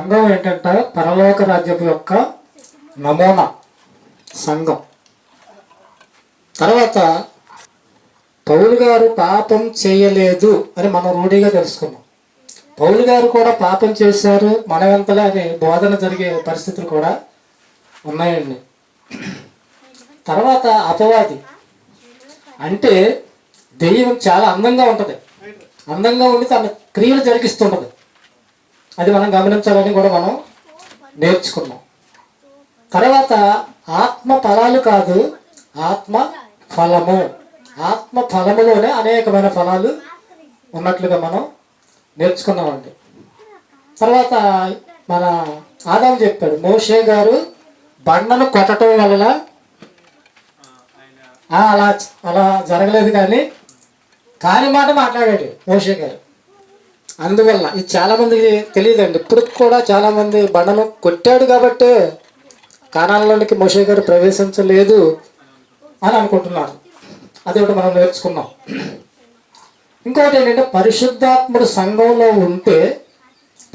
సంఘం ఏంటంటే పరలోక రాజ్యం యొక్క నమూనా సంఘం. తర్వాత పౌలు గారు పాపం చేయలేదు అని మనం రూఢిగా తెలుసుకున్నాం. పౌలు గారు కూడా పాపం చేశారు మనవంతలా అని బోధన జరిగే పరిస్థితులు కూడా ఉన్నాయండి. తర్వాత అపవాది అంటే దెయ్యం చాలా అందంగా ఉంటుంది, అందంగా ఉండి తన క్రియలు జరిగిస్తుంటుంది. అది మనం గమనించాలని కూడా మనం నేర్చుకున్నాం. తర్వాత ఆత్మ ఫలాలు కాదు, ఆత్మ ఫలము. ఆత్మ ఫలములోనే అనేకమైన ఫలాలు ఉన్నట్లుగా మనం నేర్చుకున్నామండి. తర్వాత మన ఆదాము చెప్పాడు, మోషే గారు బండను కొట్టడం వల్ల అలా అలా జరగలేదు, కాని మాట మాట్లాడాడు మోషే గారు. అందువల్ల ఇది చాలా మందికి తెలియదండి. ఇప్పుడు కూడా చాలా మంది బండను కొట్టాడు కాబట్టే కానాల్లోనికి మోషే గారు ప్రవేశించలేదు అని అనుకుంటున్నారు. అది ఒకటి మనం నేర్చుకున్నాం. ఇంకొకటి ఏంటంటే పరిశుద్ధాత్ముడు సంఘంలో ఉంటే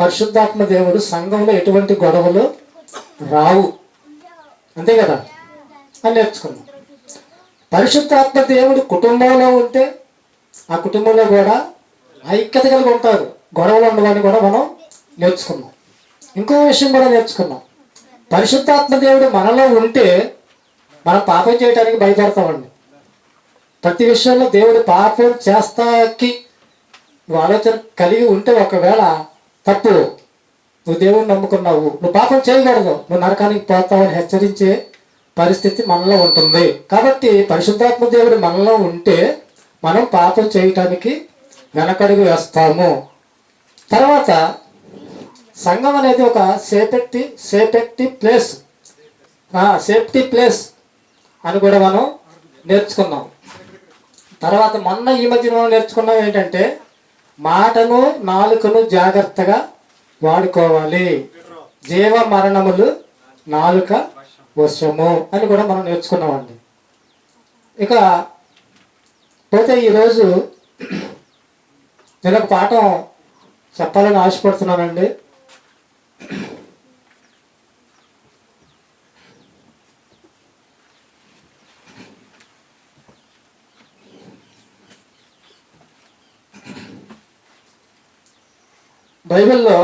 పరిశుద్ధాత్మ దేవుడు సంఘంలో ఎటువంటి గొడవలు రావు, అంతే కదా అని నేర్చుకున్నాం. పరిశుద్ధాత్మ దేవుడు కుటుంబంలో ఉంటే ఆ కుటుంబంలో కూడా ఐక్యత కలిగి ఉంటారు, గొడవలు ఉండవని కూడా మనం నేర్చుకున్నాం. ఇంకో విషయం కూడా నేర్చుకున్నాం, పరిశుద్ధాత్మ దేవుడు మనలో ఉంటే మనం పాపం చేయడానికి భయపడతామండి. ప్రతి విషయంలో దేవుడు పాపం చేస్తాకి నువ్వు ఆలోచన కలిగి ఉంటే ఒకవేళ తప్పు, నువ్వు దేవుడిని నమ్ముకున్నావు, నువ్వు పాపం చేయకూడదు, నువ్వు నరకానికి పోతావని హెచ్చరించే పరిస్థితి మనలో ఉంటుంది. కాబట్టి పరిశుద్ధాత్మ దేవుడు మనలో ఉంటే మనం పాపం చేయటానికి వెనకడుగు వేస్తాము. తర్వాత సంఘం అనేది ఒక సేఫ్టీ ప్లేస్ అని కూడా మనం నేర్చుకున్నాం. తర్వాత మొన్న ఈ మధ్యన నేర్చుకున్నాం ఏంటంటే మాటను నాలుకను జాగ్రత్తగా వాడుకోవాలి, జీవ మరణములు నాలుక వశము అని కూడా మనం నేర్చుకున్నామండి. ఇక పోతే ఈరోజు నేను ఒక పాఠం చెప్పాలని ఆశపడుతున్నానండి. బైబిల్లో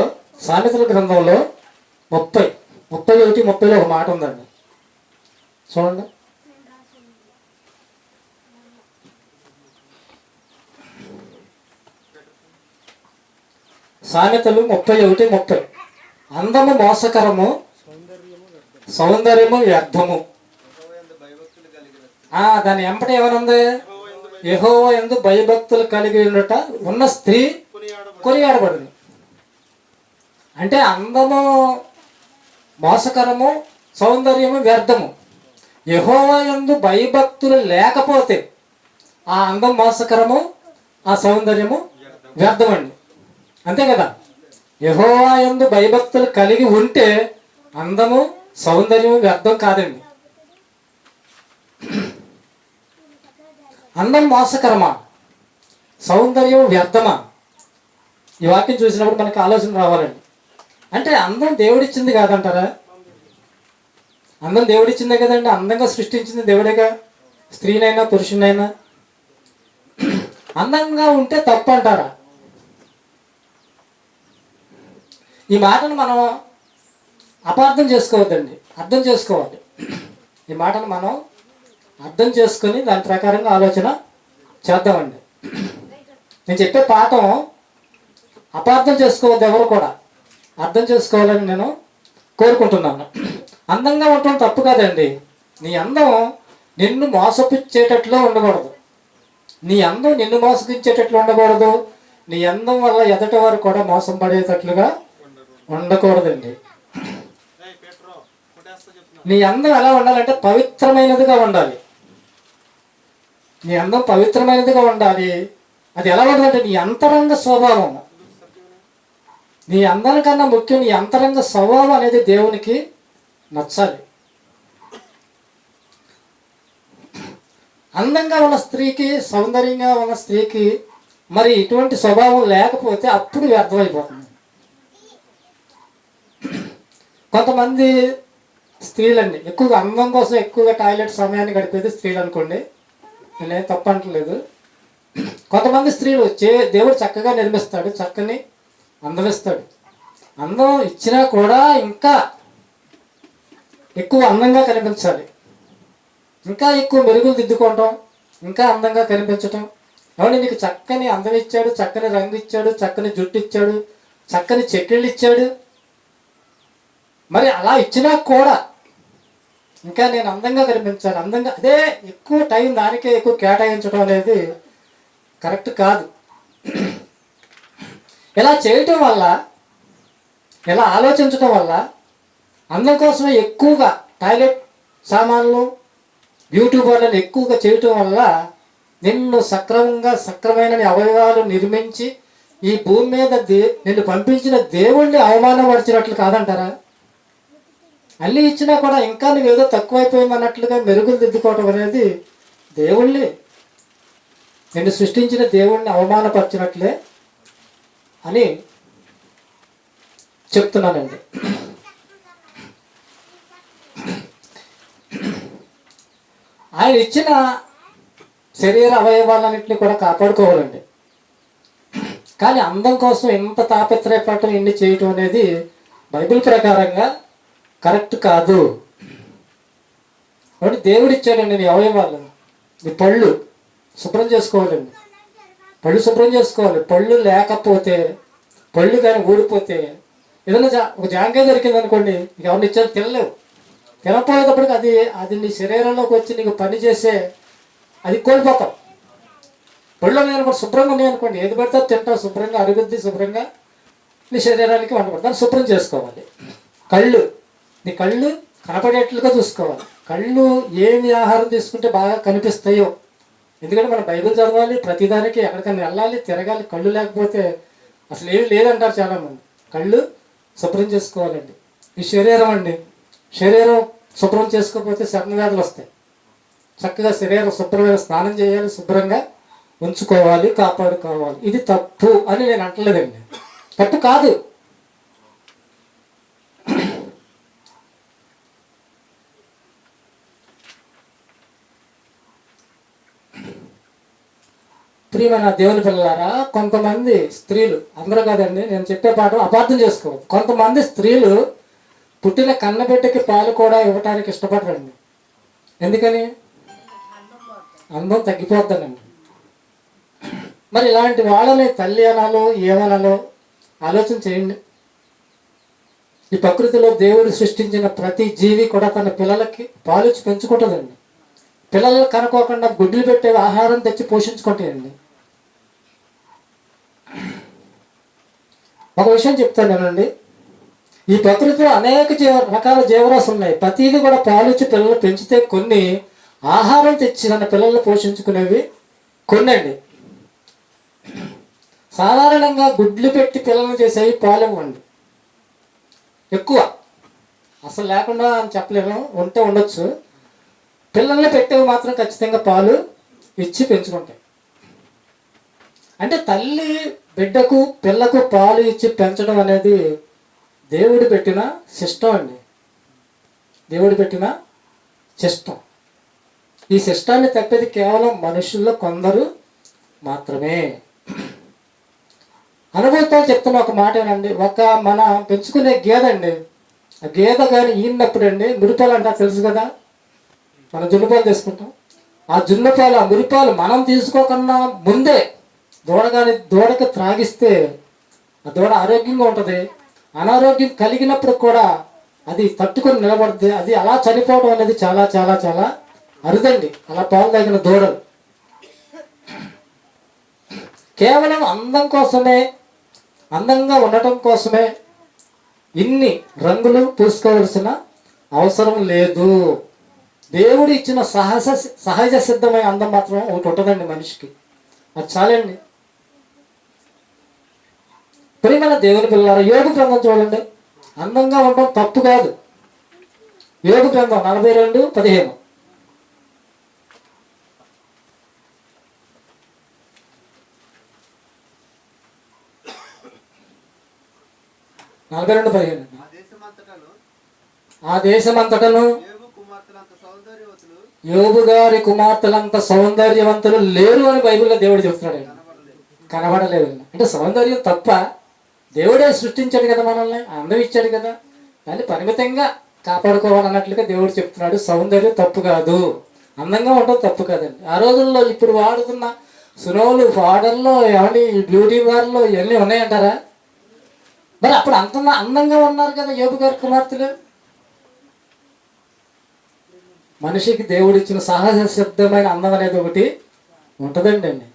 సామెతల గ్రంథంలో 31:30 ఒక మాట ఉందండి, చూడండి. సామెతలు 31:30 అందము మోసకరము, సౌందర్యము వ్యర్థము. దాని ఎంపటి ఏమనుంది, యెహోవా యందు భయభక్తులు కలిగి ఉండట ఉన్న స్త్రీ కొనియాడబడింది. అంటే అందము మోసకరము, సౌందర్యము వ్యర్థము. యెహోవా యందు భయభక్తులు లేకపోతే ఆ అందం మోసకరము, ఆ సౌందర్యము వ్యర్థమండి, అంతే కదా. యెహోవా యందు భయభక్తులు కలిగి ఉంటే అందము సౌందర్యము వ్యర్థం కాదండి. అందం మోసకరమా, సౌందర్యం వ్యర్థమా? ఈ వాక్యం చూసినప్పుడు మనకి ఆలోచన రావాలండి. అంటే అందం దేవుడిచ్చింది కాదంటారా? అందం దేవుడిచ్చిందే కదండి, అందంగా సృష్టించింది దేవుడేగా, స్త్రీనైనా పురుషునైనా. అందంగా ఉంటే తప్పు అంటారా? ఈ మాటను మనం అపార్థం చేసుకోవద్దండి, అర్థం చేసుకోవాలి. ఈ మాటను మనం అర్థం చేసుకొని దాని ప్రకారంగా ఆలోచన చేద్దామండి. నేను చెప్పే పాఠం అపార్థం చేసుకోవద్దు, ఎవరు కూడా అర్థం చేసుకోవాలని నేను కోరుకుంటున్నాను. అందంగా ఉండటం తప్పు కాదండి. నీ అందం నిన్ను మోసపుచ్చేటట్లు ఉండకూడదు, నీ అందం నిన్ను మోసగించేటట్లు ఉండకూడదు, నీ అందం వల్ల ఎదటి వారు కూడా మోసం పడేటట్లుగా ఉండకూడదండి. నీ అందం ఎలా ఉండాలంటే పవిత్రమైనదిగా ఉండాలి. నీ అందం పవిత్రమైనదిగా ఉండాలి. అది ఎలా ఉండాలంటే నీ అంతరంగ స్వభావం, నీ అందానికన్నా ముఖ్యం నీ అంతరంగ స్వభావం అనేది దేవునికి నచ్చాలి. అందంగా ఉన్న స్త్రీకి, సౌందర్యంగా ఉన్న స్త్రీకి మరి ఇటువంటి స్వభావం లేకపోతే అప్పుడు వ్యర్థమైపోతుంది. కొంతమంది స్త్రీలండి ఎక్కువగా అందం కోసం ఎక్కువగా టాయిలెట్ సమయాన్ని గడిపేది స్త్రీలు అనుకోండి, నేనేం తప్పు అంటలేదు. కొంతమంది స్త్రీలు దేవుడు చక్కగా నిర్మిస్తాడు, చక్కని అందం ఇస్తాడు. అందం ఇచ్చినా కూడా ఇంకా ఎక్కువ అందంగా కనిపించాలి, ఇంకా ఎక్కువ మెరుగులు దిద్దుకోవటం, ఇంకా అందంగా కనిపించటం. అవును, నీకు చక్కని అందం ఇచ్చాడు, చక్కని రంగు ఇచ్చాడు, చక్కని జుట్టు ఇచ్చాడు, చక్కని చెక్కిళ్ళు ఇచ్చాడు. మరి అలా ఇచ్చినా కూడా ఇంకా నేను అందంగా కనిపించాలి, అందంగా అదే ఎక్కువ టైం దానికే ఎక్కువ కేటాయించడం అనేది కరెక్ట్ కాదు. ఇలా చేయటం వల్ల, ఇలా ఆలోచించడం వల్ల, అందం కోసమే ఎక్కువగా టాయిలెట్ సామాన్లు, బ్యూటీ పార్లర్లు ఎక్కువగా చేయటం వల్ల నిన్ను సక్రమైన అవయవాలు నిర్మించి ఈ భూమి మీద నిన్ను పంపించిన దేవుణ్ణి అవమానపరిచినట్లు కాదంటారా? అన్నీ ఇచ్చినా కూడా ఇంకా నువ్వేదో తక్కువైపోయింది అన్నట్లుగా మెరుగులు దిద్దుకోవటం అనేది దేవుణ్ణి, నిన్ను సృష్టించిన దేవుణ్ణి అవమానపరిచినట్లే అని చెప్తున్నానండి. ఆయన ఇచ్చిన శరీర అవయవాలన్నింటినీ కూడా కాపాడుకోవాలండి. కానీ అందం కోసం ఎంత తాపత్రయపడటం, ఎన్ని చేయటం అనేది బైబిల్ ప్రకారంగా కరెక్ట్ కాదు. కాబట్టి దేవుడు ఇచ్చాడండి నీ అవయవాలు, నీ పళ్ళు శుభ్రం చేసుకోవాలండి. పళ్ళు శుభ్రం చేసుకోవాలి. పళ్ళు లేకపోతే, పళ్ళు కానీ ఊడిపోతే, ఏదైనా ఒక జాంకాయ దొరికింది అనుకోండి, నీకు ఎవరిని ఇచ్చారు తినలేవు. తినపోయేటప్పటికి అది నీ శరీరంలోకి వచ్చి నీకు పని చేసే అది కోల్పోతాం. పళ్ళు నేను కూడా శుభ్రంగా ఉన్నాయి అనుకోండి, ఏది పడితే తింటావు, శుభ్రంగా అరుగుద్ది, శుభ్రంగా నీ శరీరానికి వంటపడతాను. శుభ్రం చేసుకోవాలి. నీ కళ్ళు కనపడేట్లుగా చూసుకోవాలి. కళ్ళు ఏమి ఆహారం తీసుకుంటే బాగా కనిపిస్తాయో, ఎందుకంటే మనం బైబిల్ చదవాలి, ప్రతిదానికి ఎక్కడికైనా వెళ్ళాలి, తిరగాలి. కళ్ళు లేకపోతే అసలు ఏమి లేదంటారు చాలామంది. కళ్ళు శుభ్రం చేసుకోవాలండి. ఈ శరీరం అండి, శరీరం శుభ్రం చేసుకోకపోతే చర్మ వ్యాధులు వస్తాయి. చక్కగా శరీరం శుభ్రమైన స్నానం చేయాలి, శుభ్రంగా ఉంచుకోవాలి, కాపాడుకోవాలి. ఇది తప్పు అని నేను అంటలేదండి, తప్పు కాదు. ప్రియమైన దేవుని పిల్లలారా, కొంతమంది స్త్రీలు, అందరూ కాదండి, నేను చెప్పే పాట అపార్థం చేసుకోవద్దు. కొంతమంది స్త్రీలు పుట్టిన కన్నబిడ్డకి పాలు కూడా ఇవ్వటానికి ఇష్టపడరండి. ఎందుకని? అందం తగ్గిపోద్దనండి. మరి ఇలాంటి వాళ్ళని తల్లి అనాలో ఏమనాలో ఆలోచన చేయండి. ఈ ప్రకృతిలో దేవుడు సృష్టించిన ప్రతి జీవి కూడా తన పిల్లలకి పాలిచ్చి పెంచుకుంటుందండి. పిల్లలు కనుకోకుండా గుడ్లు పెట్టే ఆహారం తెచ్చి పోషించుకుంటాయండి. ఒక విషయం చెప్తానండి, ఈ ప్రకృతిలో అనేక రకాల జీవరాశులు ఉన్నాయి. ప్రతిదీ కూడా పాలిచ్చి పిల్లలు పెంచితే కొన్ని ఆహారం తెచ్చి తన పిల్లల్ని పోషించుకునేవి కొన్ని అండి. సాధారణంగా గుడ్లు పెట్టి పిల్లల్ని చేసేవి పాలు ఇవ్వండి. ఎక్కువ అసలు లేకుండా అని చెప్పలేము, ఉంటే ఉండొచ్చు. పిల్లల్ని పెట్టేవి మాత్రం ఖచ్చితంగా పాలు ఇచ్చి పెంచుకుంటాయి. అంటే తల్లి బిడ్డకు, పిల్లకు పాలు ఇచ్చి పెంచడం అనేది దేవుడు పెట్టిన సిస్టం అండి. దేవుడు పెట్టిన సిస్టం. ఈ సిస్టాన్ని తప్పేది కేవలం మనుషుల్లో కొందరు మాత్రమే. అనుభవంతో చెప్తున్న ఒక మాట ఏనండి, మన పెంచుకునే గేదె అండి, ఆ గేదె కానీ ఈనప్పుడు అండి, మురిపాలు అంటారు తెలుసు కదా, మనం జున్నుపాలు తీసుకుంటాం. ఆ జున్నుపాలు, ఆ మురిపాలు మనం తీసుకోకుండా ముందే దూడకి త్రాగిస్తే ఆ దూడ ఆరోగ్యంగా ఉంటుంది. అనారోగ్యం కలిగినప్పుడు కూడా అది తట్టుకొని నిలబడుతుంది. అది అలా చనిపోవడం అనేది చాలా చాలా చాలా అరుదండి, అలా పాలు తాగిన దూడలు. కేవలం అందం కోసమే, అందంగా ఉండటం కోసమే ఇన్ని రంగులు పూసుకోవలసిన అవసరం లేదు. దేవుడు ఇచ్చిన సహజ సిద్ధమైన అందం మాత్రం ఒకటి ఉంటుందండి మనిషికి, అది చాలండి. ప్రియమైన దేవుని పిల్లలారా, యోగు గ్రంథం చూడండి. అందంగా ఉండడం తప్పు కాదు. యోగు గ్రంథం 42:15. 42:15. ఆ దేశమంతటను యోబు గారి కుమార్తెలంత సౌందర్యవంతులు లేరు అని బైబిల్లో దేవుడు చెప్తున్నాడు. కనబడలేదు అంటే సౌందర్యం తప్ప? దేవుడే సృష్టించాడు కదా, మనల్ని అందం ఇచ్చాడు కదా, దాన్ని పరిమితంగా కాపాడుకోవాలన్నట్లుగా దేవుడు చెప్తున్నాడు. సౌందర్యం తప్పు కాదు, అందంగా ఉండడం తప్పు కాదండి. ఆ రోజుల్లో ఇప్పుడు వాడుతున్న సునోలు పౌడర్లో ఏమండి బ్యూటీ పార్లర్లో ఇవన్నీ ఉన్నాయంటారా? మరి అప్పుడు అంత అందంగా ఉన్నారు కదా యోబు గారి కుమార్తెలు. మనిషికి దేవుడిచ్చిన సహజ సిద్ధమైన అందం అనేది ఒకటి ఉంటుందండి అండి.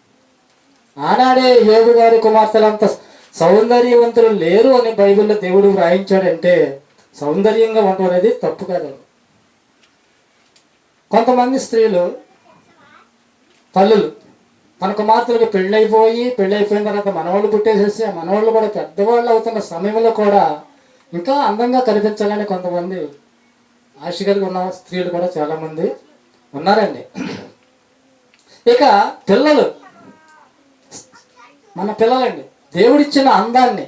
ఆనాడే యోబు గారి కుమార్తెలంత సౌందర్యవంతులు లేరు అని బైబిల్లో దేవుడు వ్రాయించాడంటే సౌందర్యంగా ఉండడం అనేది తప్పు కాదండి. కొంతమంది స్త్రీలు తల్లులు తన కుమార్తెలకు పెళ్ళైపోయిన తర్వాత మనవాళ్ళు పుట్టేసేసి ఆ మనవాళ్ళు కూడా పెద్దవాళ్ళు అవుతున్న సమయంలో కూడా ఇంకా అందంగా కనిపించాలని కొంతమంది ఆశ కలిగి ఉన్న స్త్రీలు కూడా చాలామంది ఉన్నారండి. ఇక పిల్లలు, మన పిల్లలండి దేవుడిచ్చిన అందాన్ని,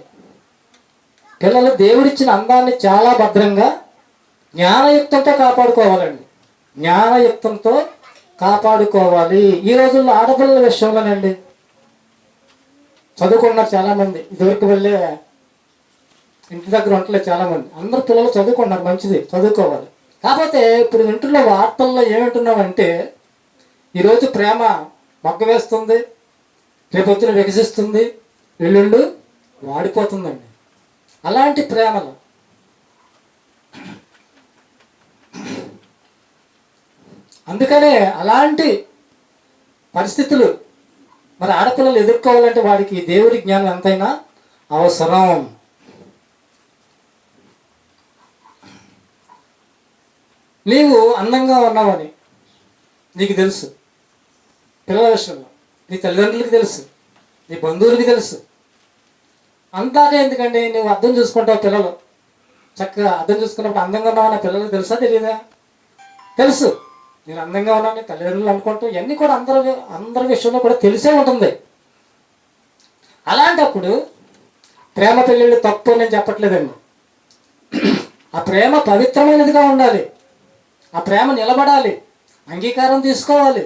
పిల్లలు దేవుడిచ్చిన అందాన్ని చాలా భద్రంగా జ్ఞానయుక్తంతో కాపాడుకోవాలండి. జ్ఞానయుక్తంతో కాపాడుకోవాలి. ఈ రోజుల్లో ఆడపిల్లల విషయంలోనండి చదువుకున్నారు చాలామంది. ఇదివరకు వెళ్ళే ఇంటి దగ్గర ఉంటలేదు చాలామంది. అందరు పిల్లలు చదువుకున్నారు, మంచిది, చదువుకోవాలి. కాకపోతే ఇప్పుడు ఇంట్లో వార్తల్లో ఏమంటున్నామంటే ఈరోజు ప్రేమ మొగ్గ వేస్తుంది, రేపొద్దున వికసిస్తుంది, ఎల్లుండు వాడిపోతుందండి. అలాంటి ప్రేమలు అందుకనే అలాంటి పరిస్థితులు మరి ఆడపిల్లలు ఎదుర్కోవాలంటే వాడికి దేవుడి జ్ఞానం ఎంతైనా అవసరం. నీవు అందంగా ఉన్నావని నీకు తెలుసు, పిల్లల విషయంలో నీ తల్లిదండ్రులకి తెలుసు, నీ బంధువులకి తెలుసు. అంతాగా ఎందుకండి నువ్వు అర్థం చూసుకుంటావు. పిల్లలు చక్కగా అర్థం చూసుకున్నప్పుడు అందంగా ఉన్నావని పిల్లలకు తెలుసా తెలియదా? తెలుసు. నేను అందంగా ఉన్నాను తల్లిదండ్రులు అనుకుంటాం. ఇవన్నీ కూడా అందరి విషయంలో కూడా తెలిసే ఉంటుంది. అలాంటప్పుడు ప్రేమ పెళ్ళిళ్ళు తప్పు నేను చెప్పట్లేదండి. ఆ ప్రేమ పవిత్రమైనదిగా ఉండాలి, ఆ ప్రేమ నిలబడాలి, అంగీకారం తీసుకోవాలి.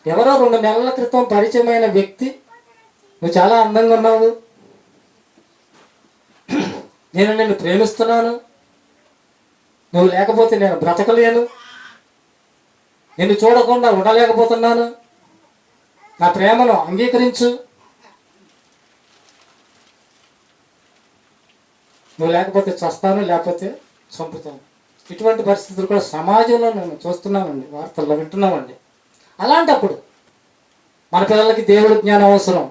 ఎవరో 2 నెలల క్రితం పరిచయమైన వ్యక్తి నువ్వు చాలా అందంగా ఉన్నావు, నేను నిన్ను ప్రేమిస్తున్నాను, నువ్వు లేకపోతే నేను బ్రతకలేను, నిన్ను చూడకుండా ఉండలేకపోతున్నాను, నా ప్రేమను అంగీకరించు, నువ్వు లేకపోతే చస్తాను, లేకపోతే చంపుతాను. ఇటువంటి పరిస్థితులు కూడా సమాజంలో నేను చూస్తున్నామండి, వార్తల్లో వింటున్నామండి. అలాంటప్పుడు మన పిల్లలకి దేవుడి జ్ఞానం అవసరం.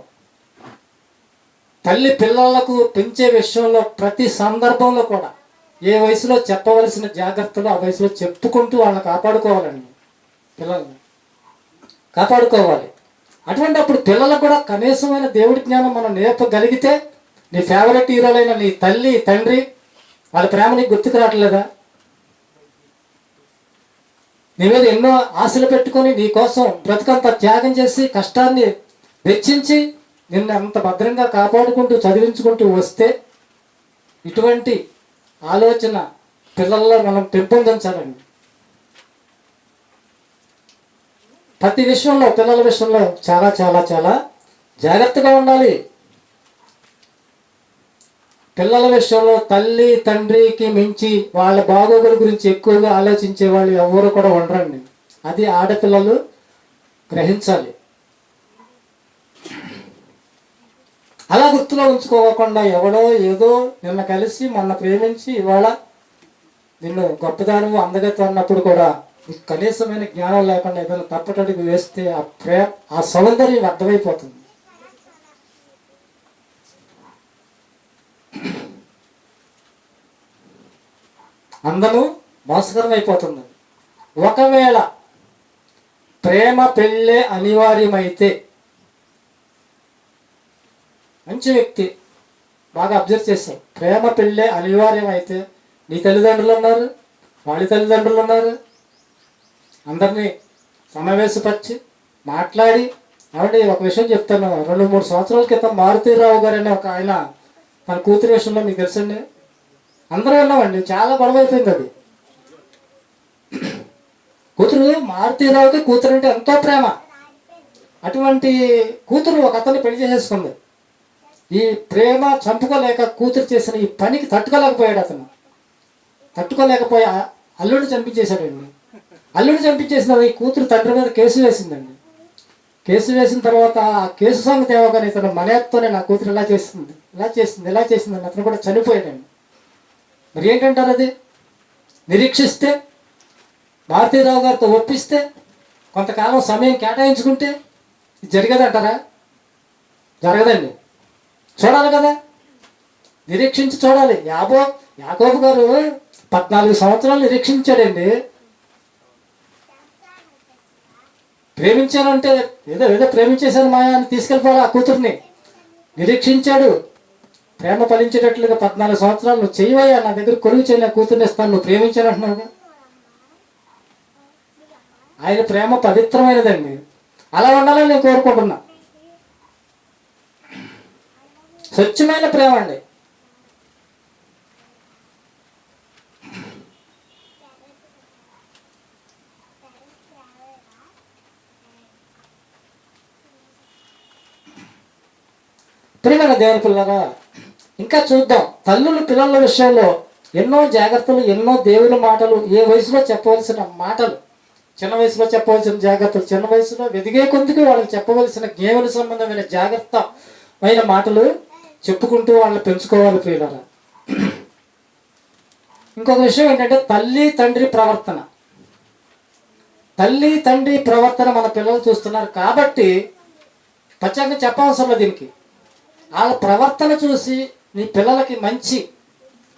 తల్లి పిల్లలకు పెంచే విషయంలో ప్రతి సందర్భంలో కూడా ఏ వయసులో చెప్పవలసిన జాగ్రత్తలు ఆ వయసులో చెప్పుకుంటూ వాళ్ళని కాపాడుకోవాలండి. పిల్లల్ని కాపాడుకోవాలి. అటువంటిప్పుడు పిల్లలకు కూడా కనీసమైన దేవుడి జ్ఞానం మనం నేర్పగలిగితే నీ ఫేవరెట్ హీరోలైన నీ తల్లి తండ్రి వాళ్ళ ప్రేమ నీకు గుర్తుకు రావట్లేదా? నీ మీద ఎన్నో ఆశలు పెట్టుకొని నీ కోసం బ్రతుకంత త్యాగం చేసి కష్టాన్ని వెచ్చించి నిన్ను అంత భద్రంగా కాపాడుకుంటూ చదివించుకుంటూ వస్తే ఇటువంటి ఆలోచన పిల్లల్లో మనం పెంపొందించాలండి. ప్రతి విషయంలో పిల్లల విషయంలో చాలా చాలా చాలా జాగ్రత్తగా ఉండాలి. పిల్లల విషయంలో తల్లి తండ్రికి మించి వాళ్ళ బాగోగుల గురించి ఎక్కువగా ఆలోచించే వాళ్ళు ఎవరు కూడా ఉండరండి. అది ఆడపిల్లలు గ్రహించాలి. అలా గుర్తులో ఉంచుకోకుండా ఎవడో ఏదో నిన్న కలిసి మొన్న ప్రేమించి ఇవాళ నిన్ను గొప్పదానము అందగత్వం అన్నప్పుడు కూడా కనీసమైన జ్ఞానం లేకుండా ఏదైనా తప్పటడుగు వేస్తే ఆ సౌందర్యం అర్థమైపోతుంది. అందము మోసకరం అయిపోతుంది. ఒకవేళ ప్రేమ పెళ్ళే అనివార్యమైతే మంచి వ్యక్తి బాగా అబ్జర్వ్ చేస్తాం. ప్రేమ పెళ్ళే అనివార్యం అయితే నీ తల్లిదండ్రులు ఉన్నారు, వాళ్ళ తల్లిదండ్రులు ఉన్నారు, అందరినీ సమావేశపరిచి మాట్లాడి కాబట్టి ఒక విషయం చెప్తాను. 2-3 సంవత్సరాల క్రితం మారుతీరావు గారు అనే ఒక ఆయన తన కూతురి విషయంలో మీకు తెలుసండి అందరూ విన్నామండి, చాలా గొడవ అయిపోయింది అది. కూతురు మారుతీరావుకి కూతురు అంటే ఎంతో ప్రేమ. అటువంటి కూతురు ఒక అతన్ని పెళ్లి చేసేసుకుంది. ఈ ప్రేమ చంపుకోలేక కూతురు చేసిన ఈ పనికి తట్టుకోలేకపోయాడు అతను. తట్టుకోలేకపోయి అల్లుడిని చంపించేశాడండి. అల్లుడిని చంపించేసిన ఈ కూతురు తండ్రి మీద కేసు వేసిందండి. కేసు వేసిన తర్వాత ఆ కేసు సంగతి ఏమోగానే ఇతను మనయత్తోనే నా కూతురు ఇలా చేసింది అని అతను కూడా చనిపోయాడండి. మరి ఏంటంటారు అది? నిరీక్షిస్తే, భారతీరావు గారితో ఒప్పిస్తే, కొంతకాలం సమయం కేటాయించుకుంటే ఇది జరిగేదంటారా? జరగదండి. చూడాలి కదా, నిరీక్షించి చూడాలి. యాకోబు గారు 14 సంవత్సరాలు నిరీక్షించాడండి. ప్రేమించానంటే ఏదో ప్రేమించేశాను మాయా అని తీసుకెళ్ళిపోవాలి ఆ కూతుర్ని. నిరీక్షించాడు. ప్రేమ ఫలించేటట్లుగా 14 సంవత్సరాలు నువ్వు చెయ్యవయ్యా, నా దగ్గర కొలువు చేయలే, కూతుర్ని ఇస్తాను, నువ్వు ప్రేమించానంటున్నావుగా. ఆయన ప్రేమ పవిత్రమైనదండి. అలా ఉండాలని నేను కోరుకుంటున్నా. స్వచ్ఛమైన ప్రేమ అండి. ప్రియమైన దేవుని పిల్లరా, ఇంకా చూద్దాం. తల్లులు పిల్లల విషయంలో ఎన్నో జాగ్రత్తలు, ఎన్నో దేవుని మాటలు, ఏ వయసులో చెప్పవలసిన మాటలు, చిన్న వయసులో చెప్పవలసిన జాగ్రత్తలు, చిన్న వయసులో ఎదిగే కొద్దికి వాళ్ళకి చెప్పవలసిన దేవుని సంబంధమైన జాగ్రత్తమైన మాటలు చెప్పుకుంటూ వాళ్ళని పెంచుకోవాలి ప్రియులారా. ఇంకొక విషయం ఏంటంటే తల్లి తండ్రి ప్రవర్తన. తల్లి తండ్రి ప్రవర్తన మన పిల్లలు చూస్తున్నారు కాబట్టి ప్రత్యేకంగా చెప్పవసరం లేదు. దీనికి వాళ్ళ ప్రవర్తన చూసి నీ పిల్లలకి మంచి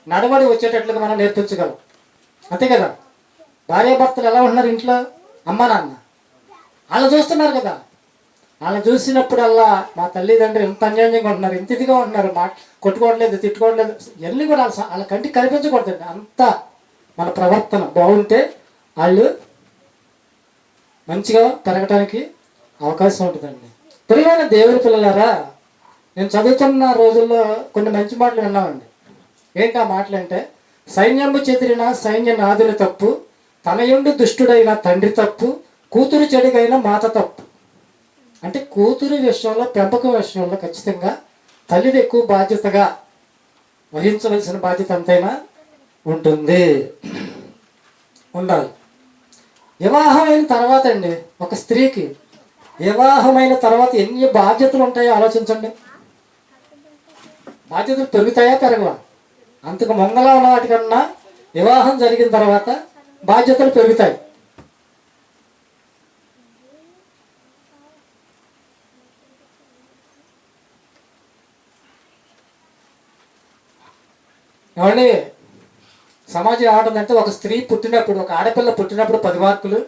నడవడి వచ్చేటట్లుగా మనం నేర్పించగలం. అంతే కదా. భార్యాభర్తలు ఎలా ఉంటున్నారు ఇంట్లో, అమ్మ నాన్న వాళ్ళు చూస్తున్నారు కదా. వాళ్ళని చూసినప్పుడల్లా మా తల్లిదండ్రులు ఎంత అన్యోన్యంగా ఉంటున్నారు, ఎంత ఇదిగా ఉంటున్నారు, కొట్టుకోవట్లేదు, తిట్టుకోవట్లేదు, ఇవన్నీ కూడా వాళ్ళ కంటికి కనిపించకూడదండి. అంతా మన ప్రవర్తన బాగుంటే వాళ్ళు మంచిగా పెరగటానికి అవకాశం ఉంటుందండి. ప్రియమైన దేవుని పిల్లలారా, నేను చదువుతున్న రోజుల్లో కొన్ని మంచి మాటలు విన్నామండి. ఏంటి ఆ మాటలు అంటే, సైన్యము చెదిరిన సైన్యనాథుని తప్పు, తనయుండు దుష్టుడైన తండ్రి తప్పు, కూతురు చెడుగైన మాత తప్పు. అంటే కూతురు విషయంలో, పెంపకం విషయంలో ఖచ్చితంగా తల్లిది ఎక్కువ బాధ్యతగా వహించవలసిన బాధ్యత ఎంతైనా ఉండాలి. వివాహమైన తర్వాత అండి, ఒక స్త్రీకి వివాహమైన తర్వాత ఎన్ని బాధ్యతలు ఉంటాయో ఆలోచించండి. బాధ్యతలు పెరుగుతాయా పెరగవా? అంతకు మొంగలా ఉన్న వాటికన్నా వివాహం జరిగిన తర్వాత బాధ్యతలు పెరుగుతాయి. ఏమండి, సమాజం ఏమంటుందంటే, ఒక స్త్రీ పుట్టినప్పుడు, ఒక ఆడపిల్ల పుట్టినప్పుడు 10 మార్కులు,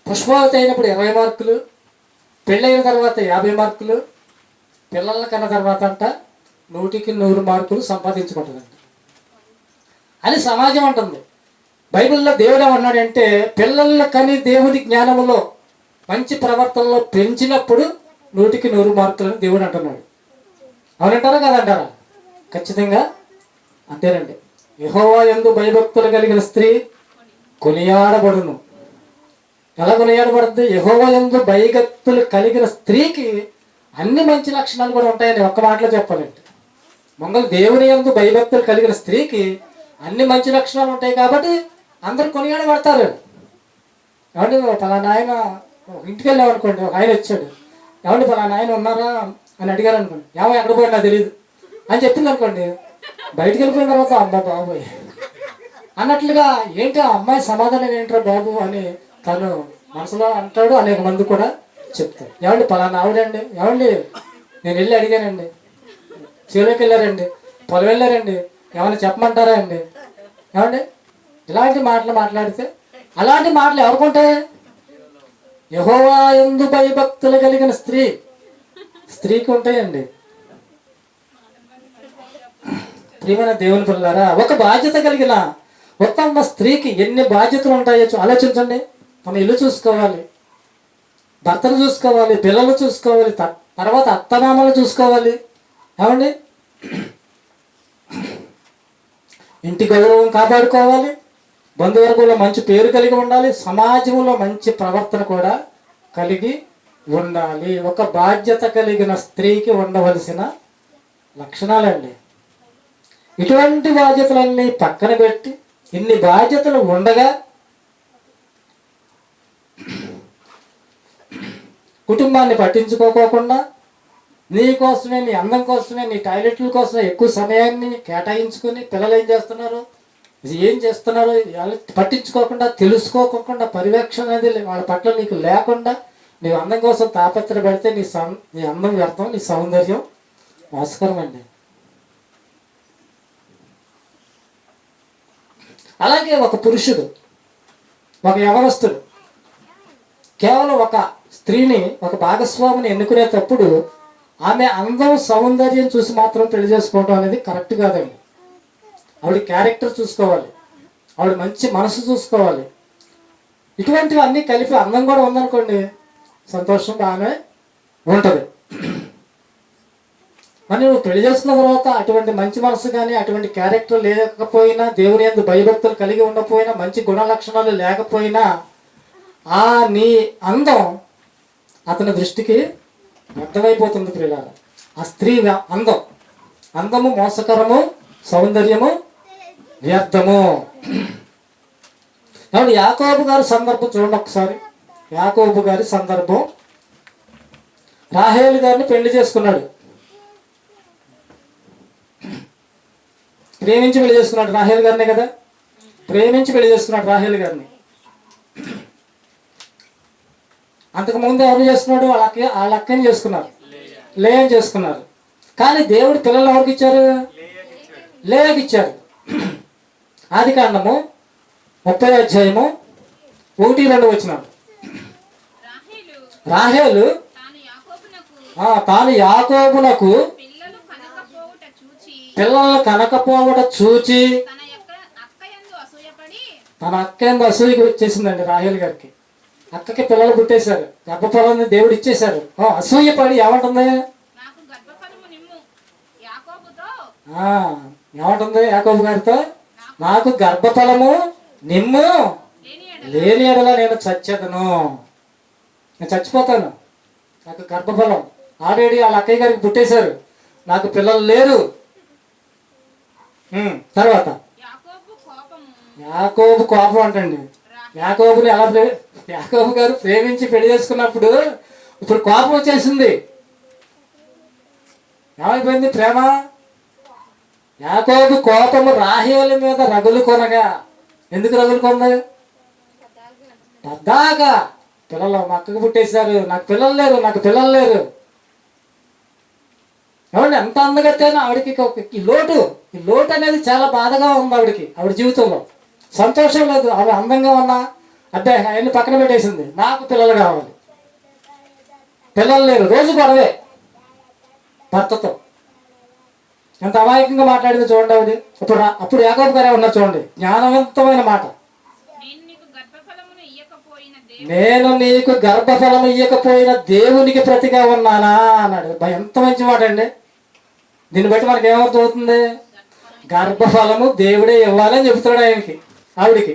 పుష్పవతి అయినప్పుడు 20 మార్కులు, పెళ్ళైన తర్వాత 50 మార్కులు, పిల్లల కన్నా తర్వాత అంట 100కి 100 మార్కులు సంపాదించుకుంటుందండి అని సమాజం అంటుంది. బైబిల్లో దేవుడు ఏమన్నాడంటే, పిల్లల కని దేవుడి జ్ఞానంలో మంచి ప్రవర్తనలో పెంచినప్పుడు 100కి 100 మార్కులని దేవుడు అంటున్నాడు. అవునంటారా కదంటారా? ఖచ్చితంగా అంతేనండి. యెహోవా యందు భయభక్తులు కలిగిన స్త్రీ కొనియాడబడును. ఎలా కొనియాడబడుతుంది? యెహోవా యందు భయభక్తులు కలిగిన స్త్రీకి అన్ని మంచి లక్షణాలు కూడా ఉంటాయని ఒక్క మాటలో చెప్పాలంటే, దేవుని యందు భయభక్తులు కలిగిన స్త్రీకి అన్ని మంచి లక్షణాలు ఉంటాయి కాబట్టి అందరు కొనియాడబడతారు. ఏమండి, పలానా ఆయన ఇంటికి వెళ్ళామనుకోండి, ఒక ఆయన వచ్చాడు, ఏమండి పలానా ఆయన ఉన్నారా అని అడిగారు అనుకోండి, ఏమో ఎక్కడ పోయినా నాకు తెలియదు అని చెప్పింది అనుకోండి, బయటికి వెళ్ళిపోయిన తర్వాత అమ్మా బాబోయ్ అన్నట్లుగా, ఏంటి ఆ అమ్మాయి సమాధానం ఏంట్రా బాబు అని తను మనసులో అంటాడు. అనేక మంది కూడా చెప్తారు, ఏమండి పలానా ఆవిడండి, ఏమండి నేను వెళ్ళి అడిగానండి, చెరువుకి వెళ్ళారండి, పొలం వెళ్ళారండి, ఏమైనా చెప్పమంటారా అండి, ఏమండి ఇలాంటి మాటలు మాట్లాడితే, అలాంటి మాటలు ఎవరుకుంటాయి? యెహోవా యందు భయభక్తులు కలిగిన స్త్రీకి ఉంటాయండి. ప్రియమైన దేవుని పిల్లలారా, ఒక బాధ్యత కలిగిన ఉత్తమ స్త్రీకి ఎన్ని బాధ్యతలు ఉంటాయో ఆలోచించండి. తమ ఇల్లు చూసుకోవాలి, భర్తను చూసుకోవాలి, పిల్లలు చూసుకోవాలి, తర్వాత అత్తమామలు చూసుకోవాలి. ఏమండి ఇంటి గౌరవం కాపాడుకోవాలి, బంధువర్గంలో మంచి పేరు కలిగి ఉండాలి, సమాజంలో మంచి ప్రవర్తన కూడా కలిగి ఉండాలి. ఒక బాధ్యత కలిగిన స్త్రీకి ఉండవలసిన లక్షణాలండి. ఇటువంటి బాధ్యతలన్నీ పక్కన పెట్టి ఇన్ని బాధ్యతలు ఉండగా కుటుంబాన్ని పట్టించుకోకుండా నీ కోసమే, నీ అందం కోసమే, నీ టాయిలెట్ల కోసమే ఎక్కువ సమయాన్ని కేటాయించుకొని పిల్లలు ఏం చేస్తున్నారు, ఏం చేస్తున్నారు పట్టించుకోకుండా, తెలుసుకోకుండా, పర్యవేక్షణ అనేది వాళ్ళ పట్ల నీకు లేకుండా నీవు అందం కోసం తాపత్రపడితే నీ అందం వ్యర్థం, నీ సౌందర్యం మోసకరం అండి. అలాగే ఒక పురుషుడు, ఒక యవనస్తుడు కేవలం ఒక స్త్రీని, ఒక భాగస్వామిని ఎన్నుకునేటప్పుడు ఆమె అందం సౌందర్యం చూసి మాత్రం పెళ్లి చేసుకోవడం అనేది కరెక్ట్ కాదండి. ఆవిడ క్యారెక్టర్ చూసుకోవాలి, ఆవిడ మంచి మనసు చూసుకోవాలి. ఇటువంటివి అన్నీ కలిపి అందం కూడా ఉందనుకోండి, సంతోషం బాగానే ఉంటుంది. మరి నువ్వు పెళ్లి చేసుకున్న తర్వాత అటువంటి మంచి మనసు కానీ, అటువంటి క్యారెక్టర్ లేకపోయినా, దేవుని యందు భయభక్తులు కలిగి ఉండకపోయినా, మంచి గుణ లక్షణాలు లేకపోయినా, ఆ నీ అందం అతని దృష్టికి వ్యర్థమైపోతుంది ప్రియులారా. ఆ స్త్రీ అందము మోసకరము, సౌందర్యము వ్యర్థము. కాబట్టి యాకోబు గారి సందర్భం చూడండి ఒకసారి. యాకోబు గారి సందర్భం, రాహేలు గారిని పెళ్లి చేసుకున్నాడు, ప్రేమించి పెళ్లి చేసుకున్నాడు. రాహేలు గారినే కదా ప్రేమించి పెళ్లి చేసుకున్నాడు రాహేలు గారిని. అంతకుముందు ఎవరు చేసుకున్నాడు? వాళ్ళ అక్కని చేసుకున్నారు, లేయని చేసుకున్నారు. కానీ దేవుడు పిల్లలు ఎవరికి ఇచ్చారు? లేయకి ఇచ్చారు. ఆదికాండము 30వ అధ్యాయము 1-2 వచనాలు. రాహేలు తాను యాకోబునకు పిల్లలను కనకపోవట చూచి తన అక్క యందు అసూయ వచ్చేసిందండి రాహేలు గారికి. అక్కకి పిల్లలు పుట్టేశారు, గర్భఫలాన్ని దేవుడు ఇచ్చేశారు. అసూయపడి ఏమంటుంది? ఏమంటుంది యాకోబు గారితో? నాకు గర్భఫలము నిమ్ము, లేని ఎడల నేను చచ్చేదను, నేను చచ్చిపోతాను. నాకు గర్భఫలం ఆల్రెడీ వాళ్ళ అక్కయ్య గారికి పుట్టేశారు, నాకు పిల్లలు లేరు. తర్వాత యాకోబు కోపం అంటండి. యాకోబుని యాకోబు గారు ప్రేమించి పెళ్లి చేసుకున్నప్పుడు ఇప్పుడు కోపం వచ్చేసింది. ఏమైపోయింది ప్రేమ? యాకోబు కోపము రాహేలు మీద రగులుకొనగా. ఎందుకు రగులుకొంది? పద్దాకా పిల్లలు మా అక్కకు పుట్టేశారు, నాకు పిల్లలు లేరు, నాకు పిల్లలు లేరు. ఏమండి ఎంత అందగత్తేనా ఆవిడకి ఈ లోటు అనేది చాలా బాధగా ఉంది ఆవిడకి. ఆవిడ జీవితంలో సంతోషం లేదు. ఆవిడ అందంగా ఉన్నా అదే ఆయన్ని పక్కన పెట్టేసింది. నాకు పిల్లలు కావాలి, పిల్లలు లేరు, రోజు గొడవే భర్తతో. ఎంత అమాయకంగా మాట్లాడింది చూడండి ఆవిడ. అప్పుడు యాకోబు గారే ఉన్నారు చూడండి, జ్ఞానవంతమైన మాట. నేను నీకు గర్భఫలము ఇయ్యకపోయిన దేవునికి ప్రతిగా ఉన్నానా అన్నాడు. ఎంత మంచి మాట అండి. దీన్ని బట్టి మనకి ఏమర్థం అవుతుంది? గర్భఫలము దేవుడే ఇవ్వాలని చెబుతాడు ఆయనకి, ఆవిడికి.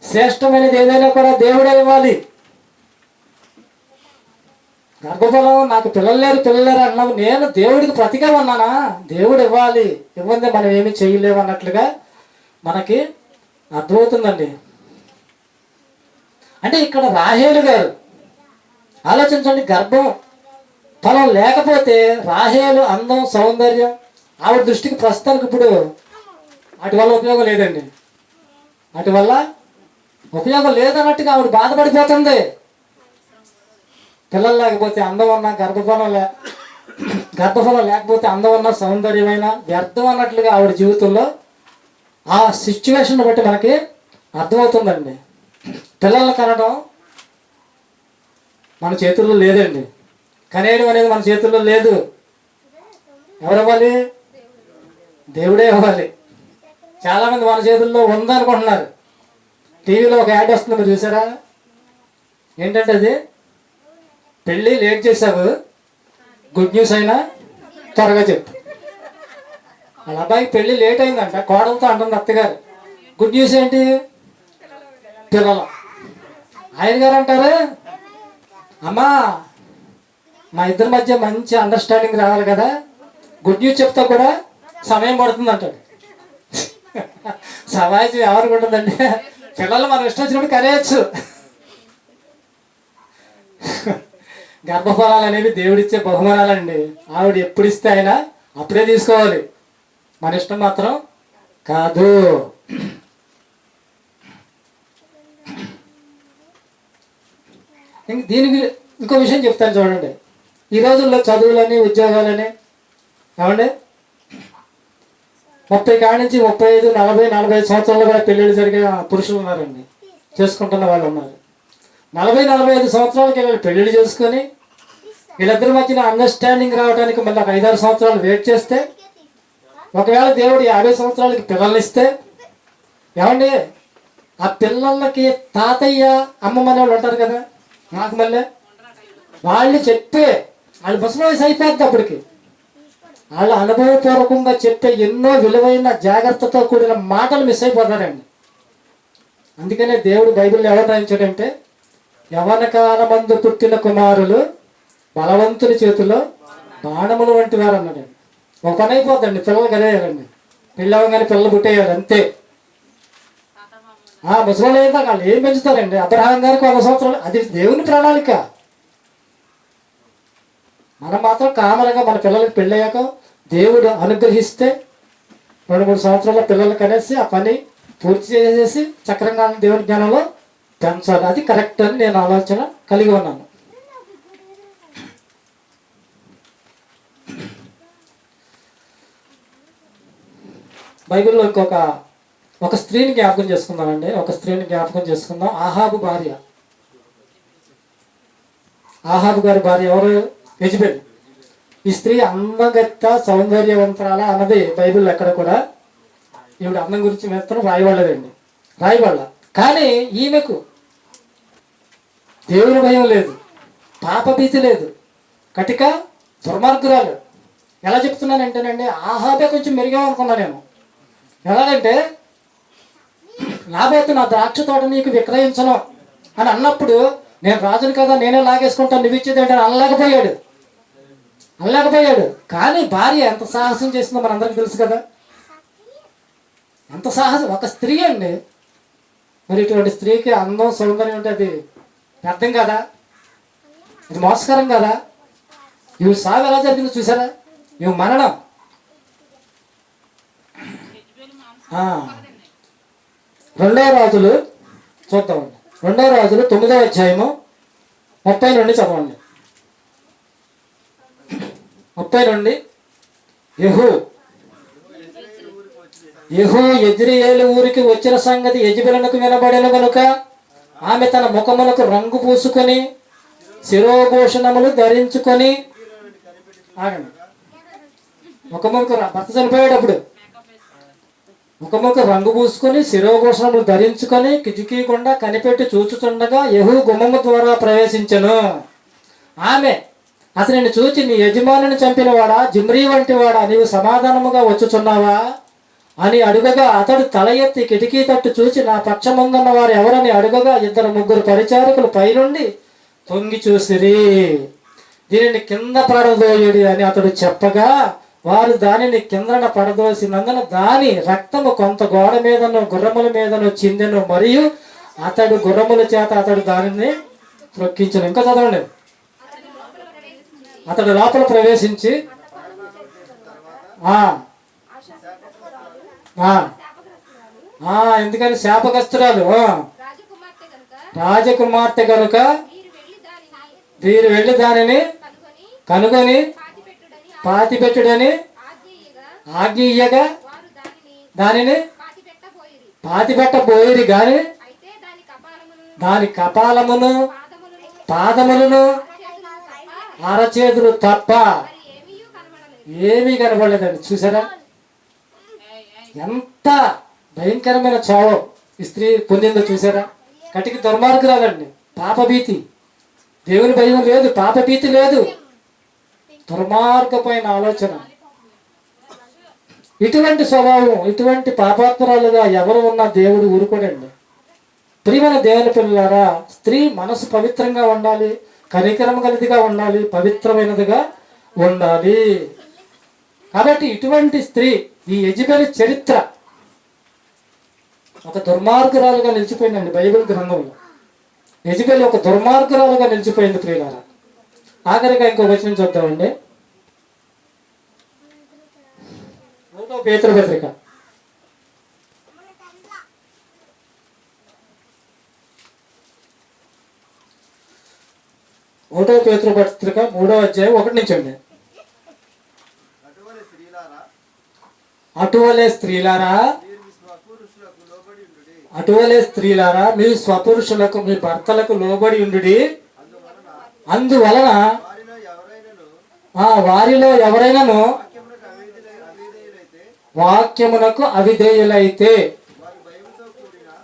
శ్రేష్టమైనది ఏదైనా కూడా దేవుడే ఇవ్వాలి. గర్భఫలం నాకు పిల్లలు లేరు అన్నావు, నేను దేవుడికి ప్రతిగా ఉన్నానా? దేవుడు ఇవ్వాలి, ఇవ్వందే మనం ఏమి చేయలేము అన్నట్లుగా మనకి అర్థమవుతుందండి. అంటే ఇక్కడ రాహేలు గారు ఆలోచించండి, గర్భం ఫలం లేకపోతే రాహేలు అందం సౌందర్యం ఆవిడ దృష్టికి ప్రస్తుతానికి ఇప్పుడు వాటి వల్ల ఉపయోగం లేదండి. వాటి వల్ల ఉపయోగం లేదన్నట్టుగా ఆవిడ బాధపడిపోతుంది. పిల్లలు లేకపోతే అందం ఉన్నా, గర్భఫలం లేకపోతే అందం ఉన్నా, సౌందర్యమైన వ్యర్థం అన్నట్లుగా ఆవిడ జీవితంలో ఆ సిచ్యువేషన్ బట్టి మనకి అర్థమవుతుందండి. పిల్లల్ని కనడం మన చేతుల్లో లేదండి, కనేయడం అనేది మన చేతుల్లో లేదు. ఎవరు ఇవ్వాలి? దేవుడే ఇవ్వాలి. చాలామంది మన చేతుల్లో ఉందనుకుంటున్నారు. టీవీలో ఒక యాడ్ వస్తుంది, మీరు చూసారా? ఏంటంటే అది, పెళ్ళి లేట్ చేసావు, గుడ్ న్యూస్ అయినా త్వరగా చెప్పు. వాళ్ళ అబ్బాయికి పెళ్లి లేట్ అయిందంట. కోడలతో అంటుంది అత్తగారు. గుడ్ న్యూస్ ఏంటి? పిల్లలు. ఆయన గారు అంటారు, అమ్మా మా ఇద్దరి మధ్య మంచి అండర్స్టాండింగ్ రావాలి కదా, గుడ్ న్యూస్ చెప్తా కూడా సమయం పడుతుంది అంటాడు. సమాజం ఎవరికి ఉంటుందండి? పిల్లలు మనం ఇష్టం వచ్చినప్పుడు కనేయచ్చు. గర్భఫలాలు అనేవి దేవుడిచ్చే బహుమానాలండి. ఆవిడ ఎప్పుడు ఇస్తే అయినా అప్పుడే తీసుకోవాలి, మన ఇష్టం మాత్రం కాదు. దీనికి ఇంకో విషయం చెప్తాను చూడండి. ఈ రోజుల్లో చదువులని ఉద్యోగాలని ఏమండి 30 కాడి నుంచి 35, 40, 45 సంవత్సరాలు కూడా పెళ్ళిళ్ళు జరిగే పురుషులు ఉన్నారండి, చేసుకుంటున్న వాళ్ళు ఉన్నారు. 40, 45 సంవత్సరాలకి వీళ్ళు పెళ్ళిళ్ళు చేసుకొని వీళ్ళిద్దరి మధ్యన అండర్స్టాండింగ్ రావడానికి మళ్ళీ ఒక 5-6 సంవత్సరాలు వెయిట్ చేస్తే, ఒకవేళ దేవుడు 50 సంవత్సరాలకి పిల్లల్ని ఇస్తే ఏమండి ఆ పిల్లలకి తాతయ్య అమ్మమ్మ వాళ్ళు ఉంటారు కదా, నాకు మళ్ళీ వాళ్ళు చెప్పే వాళ్ళు ముసలి వయసు అయిపోద్ది అప్పటికి, వాళ్ళు అనుభవపూర్వకంగా చెప్పే ఎన్నో విలువైన జాగ్రత్తతో కూడిన మాటలు మిస్ అయిపోతారండి. అందుకనే దేవుడు బైబిల్లో ఎవరు రాయించాడంటే, యవ్వన కాలమందు పుట్టిన కుమారులు బలవంతుని చేతిలో బాణములు వంటి వారు అన్నాడండి. ఒక పని అయిపోద్దండి, పిల్లలు కదేయాలండి, పెళ్ళి అవ్వగానే పిల్లలు పుట్టేయాలి అంతే. ముసలి అయితే వాళ్ళు ఏం పెంచుతారండి? అబ్రహాం గారికి 100 సంవత్సరాలు, అది దేవుని ప్రణాళిక. మనం మాత్రం కామన్గా మన పిల్లలకి పెళ్ళయ్యాక దేవుడు అనుగ్రహిస్తే 2-3 సంవత్సరాల పిల్లలు కనేసి ఆ పని పూర్తి చేసేసి చక్రంగా దేవుని జ్ఞానంలో పెంచాలి. అది కరెక్ట్ అని నేను ఆలోచన కలిగి ఉన్నాను. బైబిల్లో ఒక స్త్రీని జ్ఞాపకం చేసుకుందామండి. ఒక స్త్రీని జ్ఞాపకం చేసుకుందాం. ఆహాబు భార్య. ఆహాబు గారి భార్య ఎవరు? యెజబెల్. ఈ స్త్రీ అందగత్త సౌందర్యవంతరాల అన్నది బైబిల్ ఎక్కడ కూడా ఈవిడ అందం గురించి మాత్రం రాయబడల. కానీ ఈమెకు దేవుని భయం లేదు, పాపభీతి లేదు, కటిక దుర్మార్గురాలు. ఎలా చెప్తున్నానంటేనండి, ఆహాబే కొంచెం మెరుగామనుకున్నా నేను. ఎలాగంటే, నాబోతు నా ద్రాక్ష తోట నీకు విక్రయించను అని అన్నప్పుడు, నేను రాజుని కదా నేనే లాగేసుకుంటాను, నువ్వు ఇచ్చేది అంటే అనలేకపోయాడు. కానీ భార్య ఎంత సాహసం చేసిందో మనందరికీ తెలుసు కదా. ఎంత సాహసం! ఒక స్త్రీ అండి. మరి ఇటువంటి స్త్రీకి అందం సౌందర్యం ఉంటే అది వ్యర్థం కదా, ఇది మోసకరం కదా. ఇవి సాగు ఎలా జరిగిందో చూసారా? ఇవి మరణం. రెండవ రాజులు చూద్దామండి. 2వ రాజులు 9వ అధ్యాయము 30 నుండి చదవండి. 30 నుండి. యెహూ యెజ్రెయేలు ఊరికి వచ్చిన సంగతి యెజబెలునకు వినబడెను గనుక ఆమె తన ముఖమునకు రంగు పూసుకొని శిరోభూషణములు ధరించుకొని, ఆగండి, ముఖమునకు భర్త చనిపోయేటప్పుడు ముఖముకు రంగు పూసుకొని శిరోభూషణములు ధరించుకొని కిటికీ గుండా కనిపెట్టి చూచుతుండగా యెహూ గుమ్మము ద్వారా ప్రవేశించెను. ఆమె అతనిని చూచి, నీ యజమానుని చంపిన వాడా, జిమ్రీ వంటి వాడా, నీవు సమాధానముగా వచ్చుచున్నావా అని అడుగగా, అతడు తల ఎత్తి కిటికీ తట్టు చూచి, నా పక్షమందున్న వారు ఎవరని అడుగగా 2-3 పరిచారకులు పైనుండి తొంగి చూసిరి. దీనిని కింద పడదోయుడి అని అతడు చెప్పగా, వారు దానిని కిందన పడదోసినందున దాని రక్తము కొంత గోడ మీదను గుర్రముల మీదను చిందెను, మరియు అతడు గుర్రముల చేత అతడు దానిని త్రొక్కించను. ఇంకా చదవండి. అతడు లోపల ప్రవేశించి ఎందుకని శాపగ్రస్తురాలు, రాజకుమార్తె కనుక వీరు వెళ్ళి దానిని కనుగొని పాతిపెట్టుడని ఆజ్ఞ దానిని పాతిపెట్టబోయిరి గాని దాని కపాలమును పాదములను అరచేతులు తప్ప ఏమీ కనబడలేదండి. చూసారా ఎంత భయంకరమైన చావు ఈ స్త్రీ పొందిందో? చూసారా? కటికి దుర్మార్గురాలండి. పాపభీతి, దేవుని భయం లేదు, పాపభీతి లేదు, దుర్మార్గమైన ఆలోచన. ఇటువంటి స్వభావం, ఇటువంటి పాపాత్మరాలుగా ఎవరు ఉన్నా దేవుడు ఊరుకోడండి. ప్రియమైన దేవుని పిల్లలారా, స్త్రీ మనసు పవిత్రంగా ఉండాలి, కనికరం కలిదిగా ఉండాలి, పవిత్రమైనదిగా ఉండాలి. కాబట్టి ఇటువంటి స్త్రీ, ఈ యెజబెలు చరిత్ర ఒక దుర్మార్గురాలుగా నిలిచిపోయిందండి బైబిల్ గ్రంథంలో. యెజబెలు ఒక దుర్మార్గురాలుగా నిలిచిపోయింది ప్రియులారా. ఆఖరిగా ఇంకో వచనం చూద్దామండి. 1 పేతురు పత్రిక 1 పేతురు పత్రిక 3వ అధ్యాయం 1 నుంచి అండి. అటువలే స్త్రీలారా, అటువలే స్త్రీలారా, మీ స్వపురుషులకు, మీ భర్తలకు లోబడి ఉండుడి. అందువలన వారిలో ఎవరైనాను వాక్యమునకు అవిధేయులైతే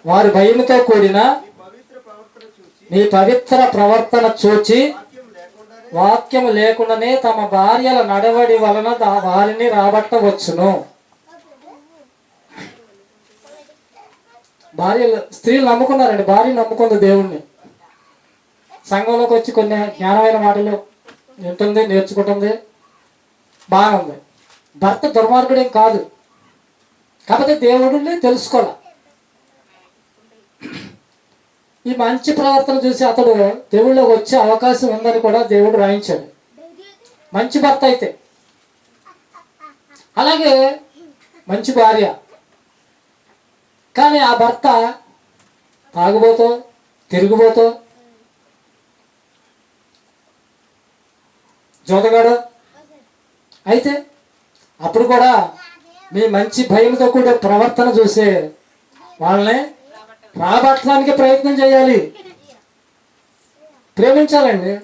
వారి భయముతో కూడిన మీ పవిత్ర ప్రవర్తన చూచి వాక్యము లేకుండానే తమ భార్యల నడవడి వలన వారిని రాబట్టవచ్చును. భార్యలు, స్త్రీలు నమ్ముకున్నారండి, భార్య నమ్ముకుంది దేవుణ్ణి. సంఘంలోకి వచ్చి కొన్ని జ్ఞానమైన మాటలు వింటుంది, నేర్చుకుంటుంది, బాగుంది. భర్త దుర్మార్గుడేం కాదు, కాకపోతే దేవుడిని తెలుసుకోవాలి. ఈ మంచి ప్రవర్తన చూసి అతడు దేవుళ్ళకి వచ్చే అవకాశం ఉందని కూడా దేవుడు రాయించాడు, మంచి భర్త అయితే. అలాగే మంచి భార్య. కానీ ఆ భర్త తాగుబోతో, తిరుగుబోతో, జోదగాడు అయితే అప్పుడు కూడా మీ మంచి భయంతో కూడిన ప్రవర్తన చూసే వాళ్ళని రాబట్టడానికి ప్రయత్నం చేయాలి, ప్రేమించాలండి.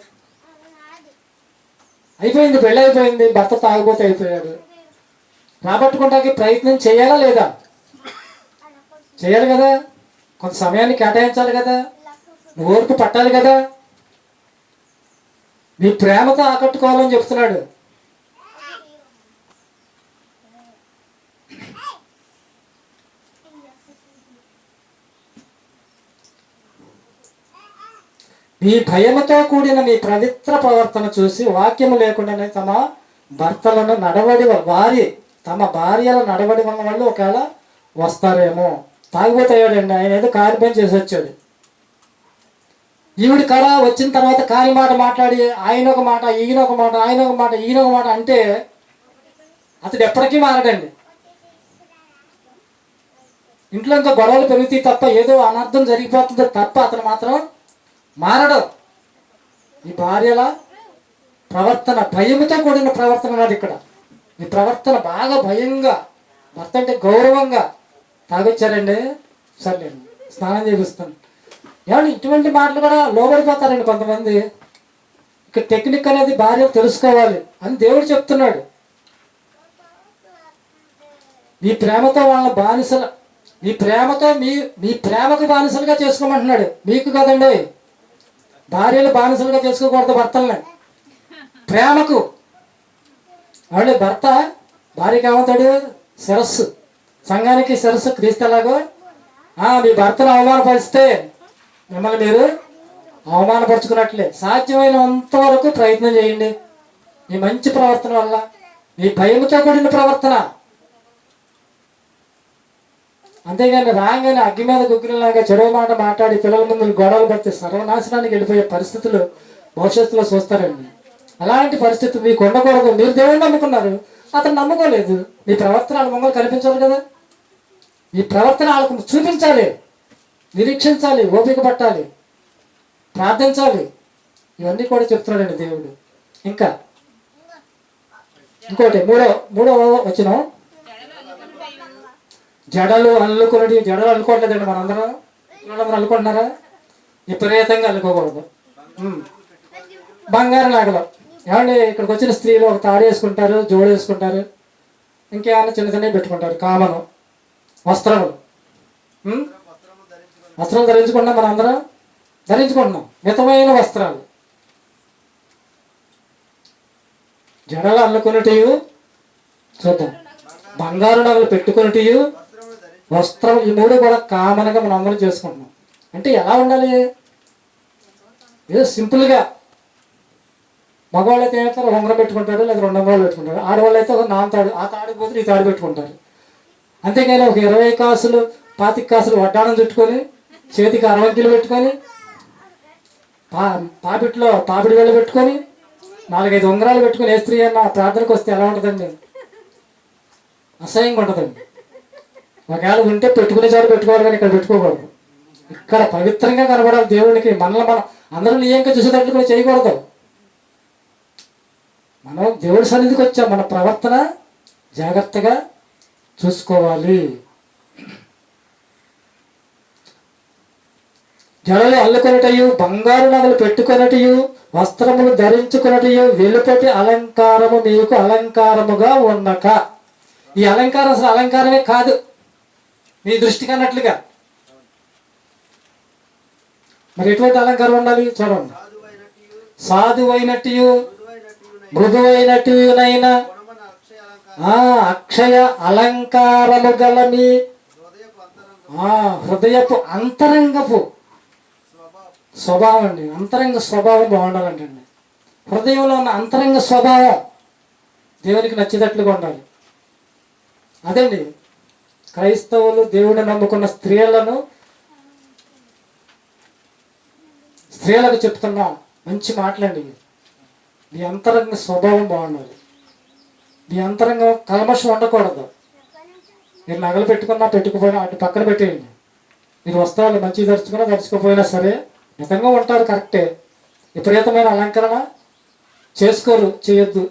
అయిపోయింది, పెళ్ళి అయిపోయింది, భర్త తాగుబోతే అయిపోయాడు, రాబట్టుకోవడానికి ప్రయత్నం చేయాలా లేదా? చేయాలి కదా, కొంత సమయాన్ని కేటాయించాలి కదా, ఓర్పు పట్టాలి కదా. నీ ప్రేమతో ఆకట్టుకోవాలని చెప్తున్నాడు. మీ భయముతో కూడిన మీ పవిత్ర ప్రవర్తన చూసి వాక్యము లేకుండానే తమ భర్తలను నడవడి తమ భార్యల నడవడి వల్ల వాళ్ళు ఒకవేళ వస్తారేమో. తాగిపోతాడండి ఆయన, ఏదో కాని పని చేసి వచ్చాడు. ఈవిడి కళ వచ్చిన తర్వాత కాని మాట మాట్లాడి ఆయన ఒక మాట, ఈయన ఒక మాట, ఆయన ఒక మాట, ఈయన ఒక మాట అంటే అతడు ఎప్పటికీ మారడండి. ఇంట్లో ఇంకా గొడవలు పెరుగుతాయి తప్ప, ఏదో అనర్థం జరిగిపోతుంది తప్ప అతను మాత్రం మారడు. ఈ భార్యల ప్రవర్తన భయముతో కూడిన ప్రవర్తన అన్నది ఇక్కడ. ఈ ప్రవర్తన బాగా భయంగా, భర్త అంటే గౌరవంగా. తాగొచ్చారండి, సరే నేను స్నానం చేపిస్తాను, ఏమంటే ఇటువంటి మాటలు కూడా లోబడిపోతారండి కొంతమంది. ఇక్కడ టెక్నిక్ అనేది భార్య తెలుసుకోవాలి అని దేవుడు చెప్తున్నాడు. మీ ప్రేమతో వాళ్ళ బానిసలు, మీ ప్రేమతో మీ ప్రేమకు బానిసలుగా చేసుకోమంటున్నాడు, మీకు కదండి. భార్యలు బానిసలుగా చేసుకోకూడదు భర్తల్ని, ప్రేమకు. అంటే భర్త భార్యకి ఏమవుతాడు? శిరస్సు. సంఘానికి శిరస్సు క్రీస్తు. ఎలాగో మీ భర్తను అవమానపరిస్తే మిమ్మల్ని మీరు అవమానపరుచుకున్నట్లే. సాధ్యమైనంత వరకు ప్రయత్నం చేయండి మీ మంచి ప్రవర్తన వల్ల, మీ భయముతో కూడిన ప్రవర్తన. అంతేగాని రాగానే అగ్గి మీద గుగ్గిలాగా చెరువు మాట మాట్లాడి పిల్లల ముందు గొడవలు పడితే సర్వనాశనానికి వెళ్ళిపోయే పరిస్థితులు భవిష్యత్తులో చూస్తారండి. అలాంటి పరిస్థితి మీకు ఉండకూడదు. మీరు దేవుడిని నమ్ముకున్నారు, అతను నమ్ముకోలేదు. మీ ప్రవర్తన వాళ్ళ మొంగలు కనిపించాలి కదా, మీ ప్రవర్తన వాళ్ళకు చూపించాలి, నిరీక్షించాలి, ఓపిక పట్టాలి, ప్రార్థించాలి. ఇవన్నీ కూడా చెప్తున్నాడండి దేవుడు. ఇంకా ఇంకోటి మూడో వచనం, జడలు అల్లుకుని. జడలు అల్లుకోవట్లేదండి మనందరం, అల్లుకుంటున్నారా? విపరీతంగా అల్లుకోకూడదు. బంగారం లాగలు ఏమండి, ఇక్కడికి వచ్చిన స్త్రీలు ఒక తాడు వేసుకుంటారు, జోడు వేసుకుంటారు, ఇంకేమైనా చిన్న చిన్నవి పెట్టుకుంటారు. కామను వస్త్రములు, వస్త్రం ధరించుకుంటున్నాం, మనం అందరం ధరించుకుంటున్నాం మితమైన వస్త్రాలు. జడలు అల్లుకునేటివి చూద్దాం. బంగారు నగలు పెట్టుకున్నటియు, వస్త్రం, ఈ మూడు కూడా కామన్గా మనం అందరం చేసుకుంటున్నాం. అంటే ఎలా ఉండాలి? ఏదో సింపుల్గా. మగవాళ్ళు అయితే ఏమైతే ఉంగరం పెట్టుకుంటాడు, లేదా 2 ఉంగరాలు పెట్టుకుంటారు. ఆడవాళ్ళు అయితే ఒక 4 తాడు, ఆ తాడికి పోతే ఈ తాడు పెట్టుకుంటారు. అంతేగాని ఒక 20 కాసులు 25 కాసులు వడ్డానం చుట్టుకొని, చేతికి 60 పెట్టుకొని, పాపిట్లో పాపిడి వేళ్ళు పెట్టుకొని, 4-5 ఉంగరాలు పెట్టుకొని ఏ స్త్రీ అన్న ప్రార్థనకు వస్తే ఎలా ఉంటుందండి? అసహ్యంగా ఉంటుందండి. ఒకవేళ ఉంటే పెట్టుకునే చోట పెట్టుకోవాలి, కానీ ఇక్కడ పెట్టుకోకూడదు. ఇక్కడ పవిత్రంగా కనబడాలి దేవునికి. మనల్ని మనం అందరూ నియంగా చూసేటట్లు కూడా చేయకూడదు. మనం దేవుడి సన్నిధికి వచ్చాం, మన ప్రవర్తన జాగ్రత్తగా చూసుకోవాలి. జడలు అల్లుకొనటయు, బంగారు నగలు పెట్టుకొనటయు, వస్త్రములు ధరించుకొనటయు, వెలుపటి అలంకారము మీకు అలంకారముగా ఉండక. ఈ అలంకారం అసలు అలంకారమే కాదు మీ దృష్టికి అన్నట్లుగా. మరి ఎటువంటి అలంకారం ఉండాలి చూడండి. సాధువైనట్టు, మృదువైనట్టునైనా అక్షయ అలంకారము గల మీ హృదయపు అంతరంగపు స్వభావం అండి. అంతరంగ స్వభావం బాగుండాలంటే హృదయంలో ఉన్న అంతరంగ స్వభావం దేవునికి నచ్చేటట్లుగా ఉండాలి. అదండి క్రైస్తవులు దేవుడిని నమ్ముకున్న స్త్రీలకు చెప్తున్నా మంచి మాటలండి. మీ అంతరంగ స్వభావం బాగుండాలి. మీ అంతరంగం కల్మషం ఉండకూడదు. మీరు నగలు పెట్టుకున్నా పెట్టుకుపోయినా అటు పక్కన పెట్టేయండి. మీరు వస్త్రాలు మంచిగా ధరించుకున్నా ధరించుకోపోయినా సరే మితంగా ఉంటారు, కరెక్టే. విపరీతమైన అలంకరణ చేసుకోరు, చేయొద్దు.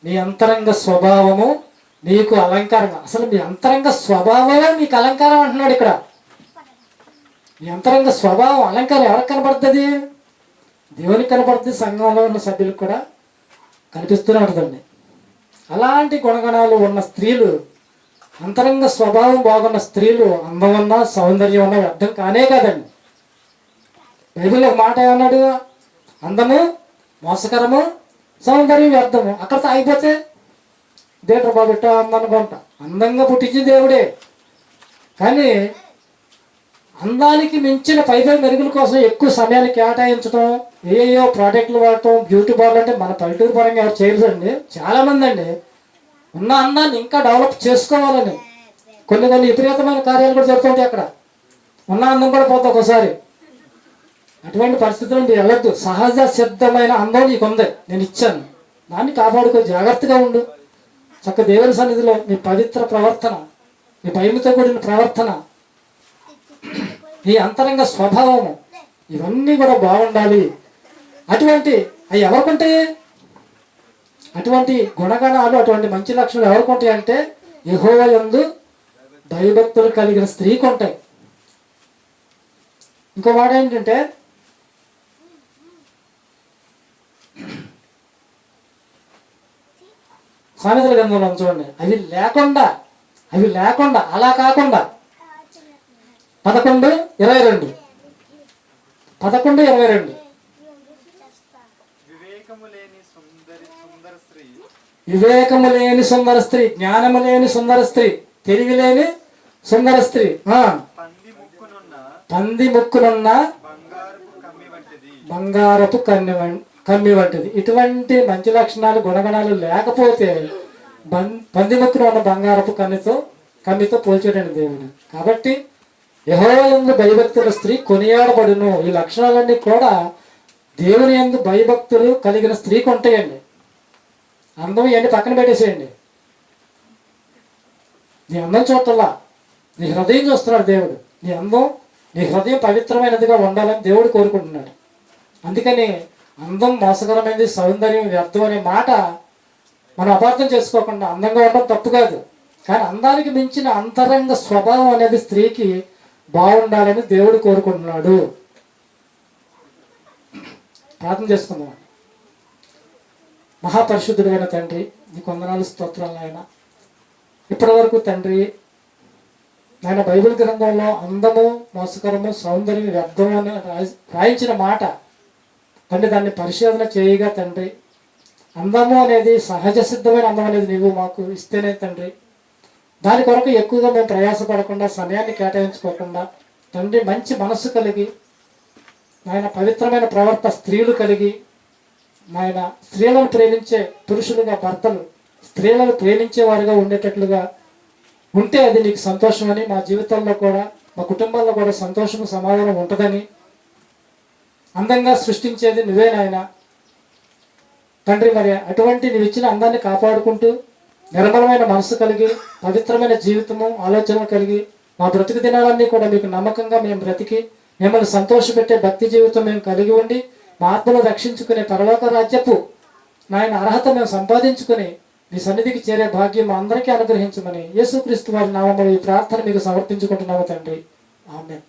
మీ అంతరంగ స్వభావము మీకు అలంకారం. అసలు మీ అంతరంగ స్వభావమే మీకు అలంకారం అంటున్నాడు ఇక్కడ. మీ అంతరంగ స్వభావం అలంకారం ఎవరికి కనబడుతుంది? దేవునికి కనబడుతుంది, సంఘంలో ఉన్న సభ్యులకు కూడా కనిపిస్తూనే ఉంటుందండి. అలాంటి గుణగణాలు ఉన్న స్త్రీలు, అంతరంగ స్వభావం బాగున్న స్త్రీలు అందం ఉన్నా సౌందర్యం ఉన్నా వ్యర్థం కానే కాదండి. బైబిల్లో ఒక మాట ఏమన్నాడు? అందము మోసకరము, సౌందర్యం వ్యర్థము. అక్కడితో ఆగిపోతే దేవుడు బాబు పెట్టా అందనుకుంటా. అందంగా పుట్టించి దేవుడే, కానీ అందానికి మించిన పై మెరుగుల కోసం ఎక్కువ సమయాన్ని కేటాయించడం, ఏయో ప్రోడక్ట్లు వాడటం, బ్యూటీ పార్లర్. అంటే మన పల్లెటూరు పరంగా ఎవరు చేయలేదండి. చాలామంది అండి ఉన్న అందాన్ని ఇంకా డెవలప్ చేసుకోవాలని కొన్ని విపరీతమైన కార్యాలు కూడా జరుగుతుంటాయి. అక్కడ ఉన్న అందం కూడా పోతుంది ఒకసారి. అటువంటి పరిస్థితుల్లో మీరు వెళ్ళొద్దు. సహజ సిద్ధమైన అందం నీకు ఉంది, నేను ఇచ్చాను, దాన్ని కాపాడుకో, జాగ్రత్తగా ఉండు. చక్క దేవుని సన్నిధిలో మీ పవిత్ర ప్రవర్తన, మీ భయముతో కూడిన ప్రవర్తన, ఈ అంతరంగ స్వభావము, ఇవన్నీ కూడా బాగుండాలి. అవి ఎవరికుంటాయి? అటువంటి గుణగణాలు, అటువంటి మంచి లక్షణాలు ఎవరికుంటాయి అంటే యెహోవా యందు భయభక్తులు కలిగిన స్త్రీకి ఉంటాయి. ఇంకో మాట ఏంటంటే సామెతల గ్రంథంలో చూడండి, అవి లేకుండా అలా కాకుండా 11:22 వివేకము లేని సుందర స్త్రీ, జ్ఞానము లేని సుందర స్త్రీ, తెలివి లేని సుందర స్త్రీ, పంది ముక్కునున్న బంగారపు కమ్మి వంటిది. ఇటువంటి మంచి లక్షణాలు గుణగణాలు లేకపోతే పంది ముక్కున ఉన్న బంగారపు కమ్మితో పోల్చేటండి దేవుడు. కాబట్టి యెహోవా యందు భయభక్తుల స్త్రీ కొనియాడబడును. ఈ లక్షణాలన్నీ కూడా దేవుని యందు భయభక్తులు కలిగిన స్త్రీకి ఉంటాయండి. అందం ఇవన్నీ పక్కన పెట్టేసేయండి. నీ అందం చూడాలా, నీ హృదయం చూస్తున్నాడు దేవుడు. నీ అందం, నీ హృదయం పవిత్రమైనదిగా ఉండాలని దేవుడు కోరుకుంటున్నాడు. అందుకని అందం మోసకరమైనది, సౌందర్యం వ్యర్థం అనే మాట మనం అపార్థం చేసుకోకుండా, అందంగా ఉండడం తప్పు కాదు, కానీ అందానికి మించిన అంతరంగ స్వభావం అనేది స్త్రీకి బాగుండాలని దేవుడు కోరుకుంటున్నాడు. ప్రార్థన చేసుకుందాం. మహాపరిశుద్ధుడైన తండ్రి, నీకు వందనాలు, స్తోత్రాలు నాయన. ఇప్పటి వరకు తండ్రి నాయన బైబిల్ గ్రంథంలో అందము మోసకరము సౌందర్యం వ్యర్థం అని రాయించిన మాట తండ్రి, దాన్ని పరిశోధన చేయగా తండ్రి అందము అనేది సహజ సిద్ధమైన అందం అనేది నీవు మాకు ఇస్తేనే తండ్రి, దాని కొరకు ఎక్కువగా మేము ప్రయాసపడకుండా, సమయాన్ని కేటాయించుకోకుండా తండ్రి మంచి మనస్సు కలిగి నాయన పవిత్రమైన ప్రవర్త స్త్రీలు కలిగి నాయన స్త్రీలను ప్రేమించే పురుషులుగా భర్తలు స్త్రీలను ప్రేమించే వారిగా ఉండేటట్లుగా ఉంటే అది నీకు సంతోషమని, మా జీవితాల్లో కూడా మా కుటుంబాల్లో కూడా సంతోషము సమాధానం ఉంటుందని, అందంగా సృష్టించేది నువ్వే నాయన తండ్రి. మరి అటువంటి నీవు ఇచ్చిన అందాన్ని కాపాడుకుంటూ నిర్మలమైన మనసు కలిగి పవిత్రమైన జీవితము ఆలోచనలు కలిగి మా బ్రతుకు దినాలన్నీ కూడా మీకు నమ్మకంగా మేము బ్రతికి మిమ్మల్ని సంతోషపెట్టే భక్తి జీవితం మేము కలిగి ఉండి మా ఆత్మను రక్షించుకునే పరలోక రాజ్యపు నాయన అర్హత మేము సంపాదించుకుని మీ సన్నిధికి చేరే భాగ్యం మా అందరికీ అనుగ్రహించమని యేసుక్రీస్తు వారి నామములో ఈ ప్రార్థన మీకు సమర్పించుకుంటున్నాము తండ్రి. ఆమేన్.